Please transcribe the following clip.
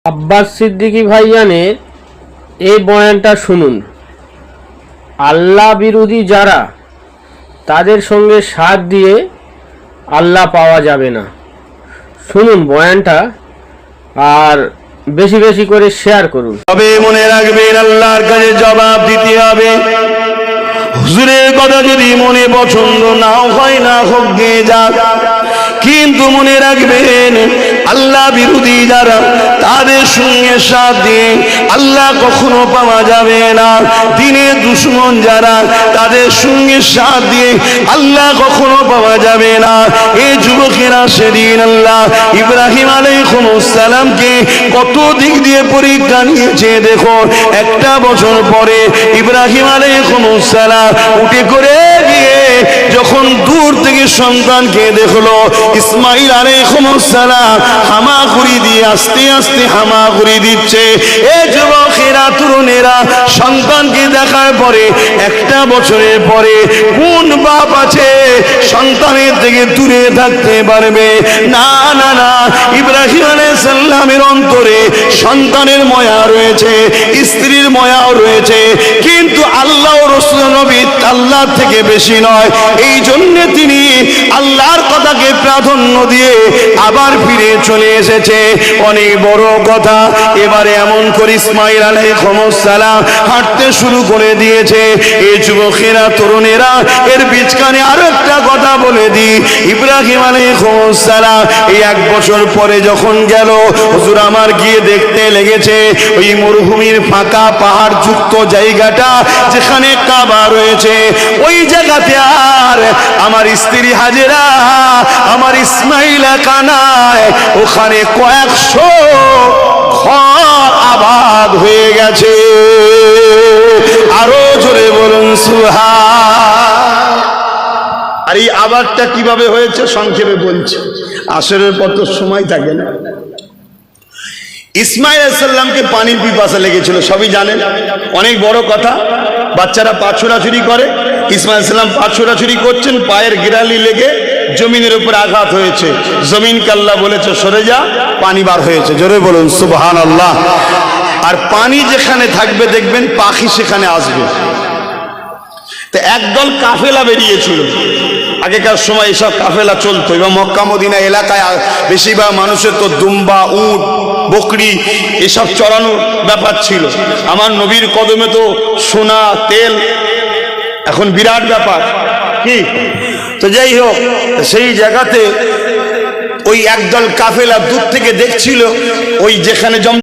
আব্বাস সিদ্দিকী ভাইজানের এই বয়ানটা শুনুন। আল্লাহ বিরোধী যারা, তাদের সঙ্গে সাথ দিয়ে আল্লাহ পাওয়া যাবে না। শুনুন বয়ানটা, আর বেশি বেশি করে শেয়ার করুন। তবে মনে রাখবেন, আল্লাহর কাছে জবাব দিতে হবে। হুজুরের কথা যদি মনে পছন্দ নাও হয়, না হোক গে যাক, কিন্তু মনে রাখবেন আল্লাহ বিরোধী যারা, তাদের সঙ্গে সাথ দিয়ে আল্লাহ কখনো পাওয়া যাবে না। দিনের দুশমন যারা, তাদের সঙ্গে সাথ দিয়ে আল্লাহ কখনো পাওয়া যাবে না। এই যুবকেরা সেদিন আল্লাহ ইব্রাহিম আলাইহিস সালামকে কত দিক দিয়ে পরীক্ষা নিয়েছে। দেখো, একটা বছর পরে ইব্রাহিম আলাইহিস সালাম উঠে করে গিয়ে যখন দূর থেকে সন্তানকে দেখলো, ইসমাইল আলাইহিস সালাম হামাগুড়ি দিয়ে আস্তে আস্তে হামাগুড়ি দিচ্ছে। এই যুবকেরা, তরুণেরা সন্তানকে দেখার পরে, একটা বছরের পরে কোন বাপ আছে সন্তানের থেকে দূরে থাকতে পারবে? না না না, ইব্রাহিম আলাইহিস সালামের অন্তরে সন্তানের মায়া রয়েছে, স্ত্রীর মায়াও রয়েছে, কিন্তু আল্লাহ ও রাসূল নবী আল্লাহ থেকে বেশি নয়। এই জন্য তিনি আল্লাহর কথাকে প্রাধান্য দিয়ে আবার ফিরে চলে এসেছে। অনেক বড় কথা। এবারে এমন করে ইসমাইল আলাইহিস সালাম হাঁটতে শুরু করে দিয়েছে। এই যুবকেরা, তরুণেরা, এর বিচকানে আরো একটা কথা বলে দিই। ইব্রাহিম আলাইহিস সালাম এই এক বছর পরে যখন গেল, হুজুর আমার গিয়ে দেখতে লেগেছে ওই মরুভূমির ফাঁকা পাহাড় যুক্ত জায়গাটা যেখানে কাবা রয়েছে, ওই জায়গাতে আর আমার স্ত্রী হাজেরা, আমার ইসমাইল কানায়, ওখানে কয়েকশো ঘর আবাদ হয়ে গেছে। আরো জোরে বলুন সুবহান। আর এই আবাদটা কিভাবে হয়েছে সংক্ষেপে বলছি, আসরের পর তো সময় থাকে না। ইসমাইল আলাইহিস সালামকে পানির পিপাসা লেগেছিল, সবই জানেন, অনেক বড় কথা। বাচ্চারা পা ছোড়াছুড়ি করে, ইসমাইল আলাইহিস সালাম পা ছোড়াছুড়ি করছেন, পায়ের গিরালি লেগে জমিনের উপর আঘাত হয়েছে। জমিন কাল্লা বলেছে সরে যা, পানি বার হয়েছে। জোরে বলুন সুবহানাল্লাহ। আর পানি যেখানে থাকবে দেখবেন পাখি সেখানে আসবে। তো একদল কাফেলা বেরিয়েছিল। আগেকার সময় এসব কাফেলা চলতো, এবং মক্কা মদিনা এলাকায় বেশিরভাগ মানুষের তো দুম্বা, উট, বকরি এসব চড়ানোর ব্যাপার ছিল। আমার নবীর কদমে তো সোনা, তেল এখন বিরাট ব্যাপার, কি? তো যাই হোক, সেই জায়গাতে ওই একদল কাফেলা দূর থেকে দেখছিল ওই যেখানে